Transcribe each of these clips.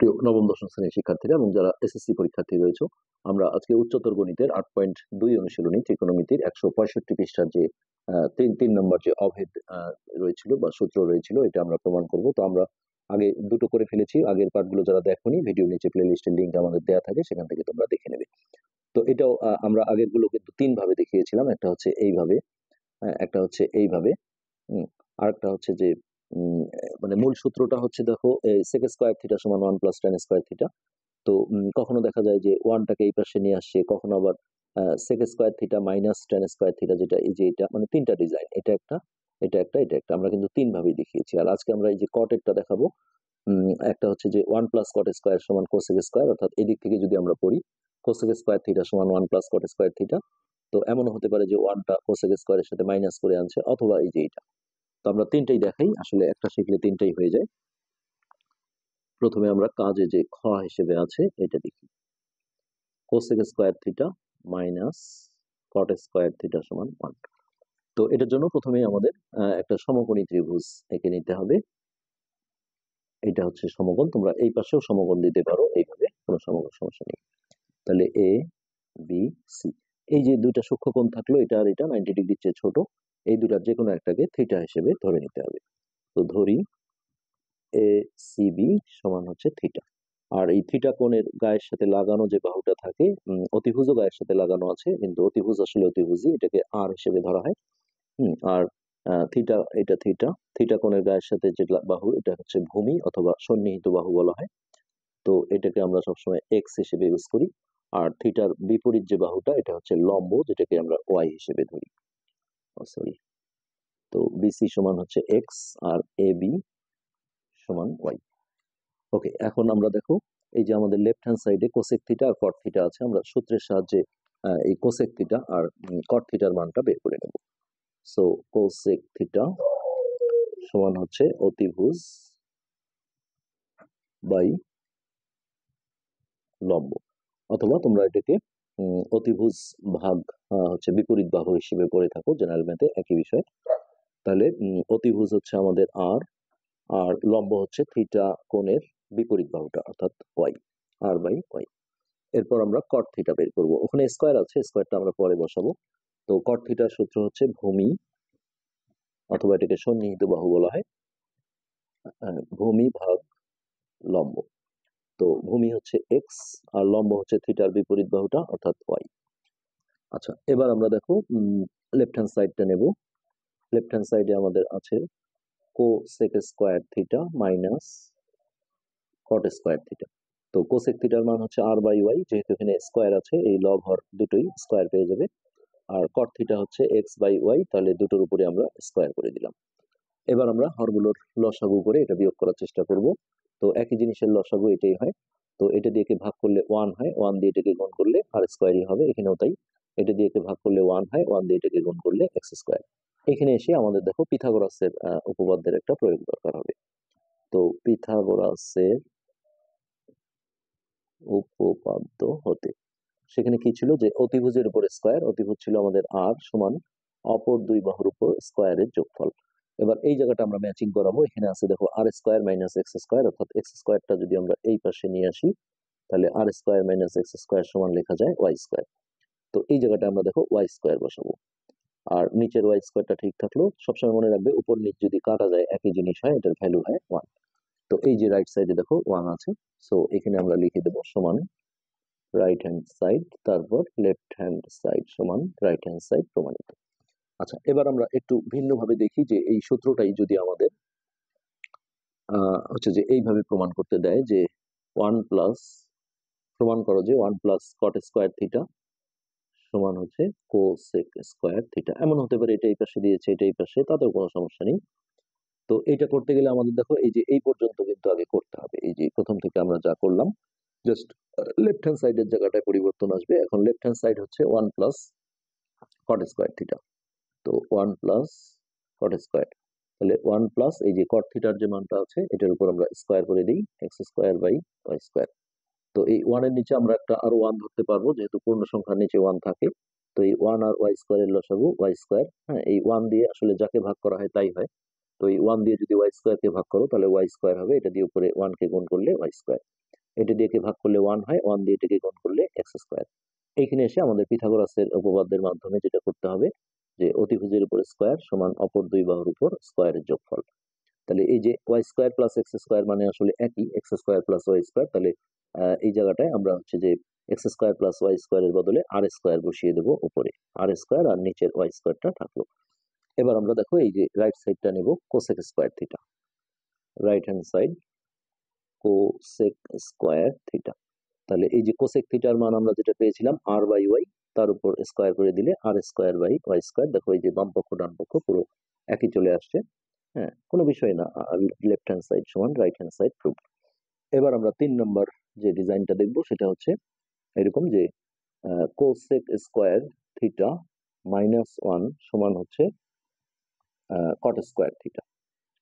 প্রিয় নবম দশম শ্রেণীর শিক্ষার্থীরা এবং যারা এসএসসি পরীক্ষার্থী রয়েছে, আমরা আজকে উচ্চতর গণিতের 8.2 অনুশীলনী ত্রিকোণমিতির 165 পৃষ্ঠার যে তিন নম্বর যে অভেদ রয়েছিল বা সূত্র রয়েছিল, এটা আমরা প্রমাণ করব। তো আমরা আগে দুটো করে ফেলেছি। আগের পার্টগুলো যারা দেখোনি, ভিডিও নিচে প্লে লিস্টের লিঙ্ক আমাদের দেওয়া থাকে, সেখান থেকে তোমরা দেখে নেবে। তো এটাও আমরা আগের গুলো কিন্তু 3 ভাবে দেখিয়েছিলাম। একটা হচ্ছে এইভাবে, একটা হচ্ছে এইভাবে, আর একটা হচ্ছে যে মানে মূল সূত্রটা হচ্ছে, দেখো, sec স্কয়ার থিটা সমান 1 + tan স্কয়ার থিটা। তো কখনো দেখা যায় যে ওয়ানটাকে এই পাশে নিয়ে আসছে, কখনো আবার sec square theta minus tan square theta, যেটা এই যে এটা, মানে তিনটা ডিজাইন, এটা একটা, এটা একটা, এটা একটা, আমরা কিন্তু 3 ভাবেই দেখিয়েছি। আর আজকে আমরা এই যে কটেরটা দেখাবো। একটা হচ্ছে যে 1 + cot স্কয়ার সমান cosec স্কয়ার, অর্থাৎ এদিক থেকে যদি আমরা পড়ি cosec স্কয়ার থিটা সমান 1 + cot স্কয়ার থিটা। তো এমনও হতে পারে যে ওয়ানটা cosec স্কয়ারের সাথে মাইনাস করে আনছে, অথবা এই যে এটা। তো আমরা তিনটাই দেখাই, আসলে একটা শিখলে তিনটাই হয়ে যায়। প্রথমে আমরা কাজে যে খ হিসেবে আছে এটা দেখি, cosec square theta minus cot square theta সমান 1। তো এটার জন্য প্রথমেই আমাদের একটা সমকোণী ত্রিভুজ এঁকে নিতে হবে। এটা হচ্ছে সমকোণ, তোমরা এই পাশেও সমকোণ দিতে পারো, এইভাবে কোনো সমস্যা নেই। তাহলে এ বি সি, এই যে দুইটা সূক্ষ্মকোণ থাকলো, এটা আর এটা 90 ডিগ্রির চেয়ে ছোট, এই দুটার যে কোনো একটাকে থিটা হিসেবে ধরে নিতে হবে। তো ধরি এ সি বি সমান হচ্ছে থিটা। আর এই থিটা কোণের গায়ের সাথে লাগানো যে বাহুটা থাকে, অতিভুজও গায়ের সাথে লাগানো আছে, কিন্তু অতিভুজ আসলে অতিভুজই, এটাকে আর হিসেবে ধরা হয়। আর থিটা, এটা থিটা, থিটা কোণের গায়ের সাথে যে বাহু, এটা হচ্ছে ভূমি অথবা সন্নিহিত বাহু বলা হয়। তো এটাকে আমরা সবসময় এক্স হিসেবে ইউজ করি। আর থিটার বিপরীত যে বাহুটা, এটা হচ্ছে লম্ব, যেটাকে আমরা ওয়াই হিসেবে ধরি। সরি, তো বিসি সমান হচ্ছে এক্স আর এ বি সমান ওয়াই। ওকে, এখন আমরা দেখো, এই যে আমাদের লেফট হ্যান্ড সাইডে কোসেক থিটা আর কট থিটা আছে, আমরা সূত্রের সাহায্যে এই কোসেক থিটা আর কট থিটার মানটা বের করে নেব। সো কোসেক থিটা সমান হচ্ছে অতিভুজ বাই লম্ব, অথবা তোমরা এটাকে অতিভুজ ভাগ হচ্ছে বিপরীত বাহু হিসেবে পড়ে থাকো, জেনারেল ম্যাথে একই বিষয়। তাহলে অতিভুজ হচ্ছে আমাদের আর, আর লম্ব হচ্ছে থিটা কোণের বিপরীত বাহুটা, অর্থাৎ ওয়াই, আর বাই ওয়াই। এরপর আমরা কট থিটা বের করব। ওখানে স্কয়ার আছে, স্কয়ারটা আমরা পরে বসাবো। তো কট থিটার সূত্র হচ্ছে ভূমি, অথবা এটাকে সন্নিহিত বাহু বলা হয়, ভূমি ভাগ লম্ব। তো ভূমি হচ্ছে এক্স আর লম্ব হচ্ছে থিটার বিপরীত বাহুটা, অর্থাৎ ওয়াই। আচ্ছা, এবার আমরা দেখো লেফট হ্যান্ড সাইডটা নেব। লেফট হ্যান্ড সাইডে আমাদের আছে কোসেক স্কয়ার থিটা মাইনাস কট স্কয়ার থিটা। তো কোসেক থিটার মান হচ্ছে আর বাই ওয়াই, যেহেতু এখানে স্কয়ার আছে, এই লব হর দুটোই স্কয়ার পেয়ে যাবে। আর কট থিটা হচ্ছে এক্স বাই ওয়াই, তাহলে দুটোর উপরে আমরা স্কয়ার করে দিলাম। এবার আমরা হরগুলোর লসাগু করে এটা বিয়োগ করার চেষ্টা করব। তো একই জিনিসের লসাগু এটাই হয়। তো এটা দিয়ে ভাগ করলে 1 হয়, 1 দিয়ে এটাকে গুণ করলে আর স্কয়ারই হবে, এখানেও তাই। এটা দিয়ে ভাগ করলে 1 হয়, 1 দিয়ে এটাকে গুণ করলে এক্স স্কয়ার। এখানে এসে আমাদের দেখো পিথাগোরাসের উপপাদ্যের একটা প্রয়োগ দরকার হবে। তো পিথাগোরাসের উপপাদ্য হতে সেখানে কি ছিল, যে অতিভুজের উপর স্কয়ার, অতিভুজ ছিল আমাদের আর সমান অপর দুই বাহুর উপর স্কয়ারের যোগফল। এবার এই জায়গাটা আমরা ম্যাচিং করাবো। এখানে আছে দেখো আর স্কয়ার মাইনাস এক্স স্কয়ার, অর্থাৎ এক্স স্কয়ারটা যদি আমরা এই পাশে নিয়ে আসি, তাহলে আর স্কয়ার মাইনাস এক্স স্কয়ার সমান লেখা যায় ওয়াই স্কয়ার। তো এই জায়গাটা আমরা দেখো ওয়াই স্কয়ার বসাবো। আর নিচের ওয়াই স্কয়ারটা ঠিক থাকলো। সবসময় মনে রাখবে, উপর নিচ যদি কাটা যায় একই জিনিস হয়, এটার ভ্যালু হয় 1। তো এই যে রাইট সাইডে দেখো 1 আছে, সো এখানে আমরা লিখে দেবো সমান রাইট হ্যান্ড সাইড, তারপর লেফট হ্যান্ড সাইড সমান রাইট হ্যান্ড সাইড প্রমাণিত। আচ্ছা, এবার আমরা একটু ভিন্নভাবে দেখি, যে এই সূত্রটাই যদি আমাদের হচ্ছে যে এইভাবে প্রমাণ করতে দেয়, যে 1 প্লাস, প্রমাণ করো যে 1 প্লাস কট স্কয়ার থিটা সমান হচ্ছে কোসেক স্কয়ার থিটা। এমন হতে পারে এটা এই পাশে দিয়েছে, এটা এই পাশে, তাতেও কোনো সমস্যা নেই। তো এটা করতে গেলে আমাদের দেখো, এই যে এই পর্যন্ত কিন্তু আগে করতে হবে। এই যে প্রথম থেকে আমরা যা করলাম, জাস্ট লেফট হ্যান্ড সাইডের জায়গাটায় পরিবর্তন আসবে। এখন লেফট হ্যান্ড সাইড হচ্ছে 1 প্লাস কট স্কয়ার থিটা। তো 1 প্লাস কট স্কয়ার, তাহলে 1 প্লাস এই যে কট থিটার যে মানটা আছে, এটার উপর আমরা স্কয়ার করে দিই, x square by y square. তো এই 1 এর নিচে আমরা একটা আরো 1 ধরতে পারবো, যেহেতু পূর্ণ সংখ্যার নিচে 1 থাকে। তো এই 1 আর ওয়াই স্কয়ারের লসাগু ওয়াই স্কয়ার। হ্যাঁ, এই 1 দিয়ে আসলে যাকে ভাগ করা হয় তাই হয়। তো এই 1 দিয়ে যদি ওয়াই স্কয়ার কে ভাগ করো, তাহলে ওয়াই স্কয়ার হবে, এটা দিয়ে উপরে 1 কে গুণ করলে ওয়াই স্কয়ার। এটা দিয়ে কে ভাগ করলে 1 হয়, 1 দিয়ে এটাকে গুণ করলে এক্স স্কোয়ার। এইখানে এসে আমাদের পিথাগোরাসের উপপাদ্যের মাধ্যমে যেটা করতে হবে যে অতিভুজের উপর স্কোয়ার সমান অপর দুই বাহুর উপর স্কোয়ারের যোগফল। তাহলে এই যে y square plus x square মানে আসলে একই, x square plus y square. তাহলে এই জায়গাটায় আমরা হচ্ছে যে এক্স স্কোয়ার প্লাস ওয়াই স্কোয়ারের বদলে আর স্কোয়ার বসিয়ে দেবো উপরে, আর স্কোয়ার আর নিচের ওয়াই স্কোয়ারটা থাকলো। এবার আমরা দেখো এই যে রাইট সাইডটা নেব cosec square theta, right hand side cosec square theta. তাহলে এই যে কোসেক থিটার মান আমরা যেটা পেয়েছিলাম আর বাই ওয়াই, তার উপর স্কোয়ার করে দিলে আর স্কোয়ার বাই ওয়াই স্কোয়ার। দেখো এই যে বাম পক্ষ ডান পক্ষ পুরো একই চলে আসছে। হ্যাঁ, কোনো বিষয় না, লেফট হ্যান্ড সাইড সমান রাইট হ্যান্ড সাইড প্রুফ। এবার আমরা 3 নম্বর যে ডিজাইনটা দেখবো সেটা হচ্ছে এরকম যে কোসেক স্কোয়ার থিটা -1 সমান হচ্ছে কট স্কোয়ার থিটা।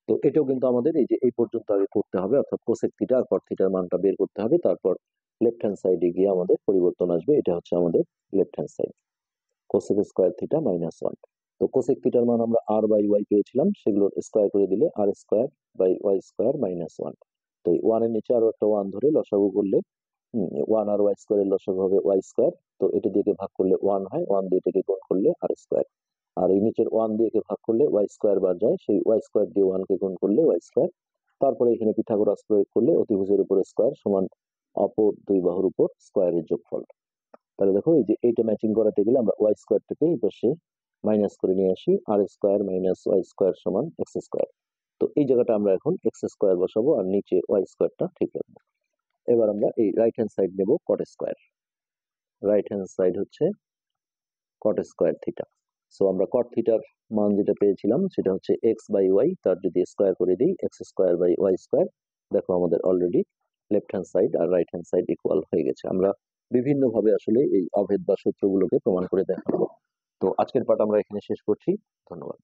তো এটাও কিন্তু আমাদের এই যে এই পর্যন্ত আগে করতে হবে, অর্থাৎ কোসেক থিটা আর কট থিটার মানটা বের করতে হবে, তারপর লেফট হ্যান্ড সাইডে গিয়ে আমাদের পরিবর্তন আসবে। এটা হচ্ছে আমাদের left hand side, cosec square theta -1। তো কোসেক থিটার মান আমরা আর বাই ওয়াই পেয়েছিলাম, সেগুলো স্কোয়ার করে দিলে আর স্কোয়ার বাই ওয়াই স্কোয়ার -1। তো এই 1 এর নিচে আরো একটা 1 ধরে লসাগু করলে 1 আর ওয়াই স্কোয়ারের লসাগু হবে ওয়াই স্কোয়ার। তো এটা দিয়ে ভাগ করলে 1 হয়, 1 দিয়ে এটাকে গুণ করলে আর স্কোয়ার। আর এই নিচের 1 দিয়ে ভাগ করলে ওয়াই স্কোয়ার বার যায়, সেই ওয়াই স্কোয়ার দিয়ে 1 কে গুণ করলে ওয়াই স্কোয়ার। তারপরে এখানে পিথাগোরাস প্রয়োগ করলে অতিভুজের উপর স্কোয়ার সমান অপর দুই বাহুর উপর স্কোয়ারের যোগফল। তাহলে দেখো এই যে এইটা ম্যাচিং করাতে গেলে আমরা ওয়াই স্কোয়ারটাকে এই পাশে মাইনাস করে নিয়ে আসি, আর স্কোয়ার মাইনাস ওয়াই স্কোয়ার সমান এক্স স্কোয়ার। তো এই জায়গাটা আমরা এখন এক্স স্কোয়ার বসাবো আর নিচে ওয়াই স্কোয়ারটা ঠিক রাখবো। এবার আমরা এই রাইট হ্যান্ড সাইড নেব cot square, right hand side হচ্ছে কট স্কোয়ার থিটা। সো আমরা কট থিটার মান যেটা পেয়েছিলাম সেটা হচ্ছে এক্স বাই ওয়াই, তার যদি স্কোয়ার করে দিই x square by y square. দেখো আমাদের অলরেডি লেফট হ্যান্ড সাইড আর রাইট হ্যান্ড সাইড ইকুয়াল হয়ে গেছে। আমরা বিভিন্ন ভাবে আসলে এই অভেদ বা সূত্রগুলোকে প্রমাণ করে দেখাবো। তো আজকের পাঠ আমরা এখানে শেষ করছি। ধন্যবাদ।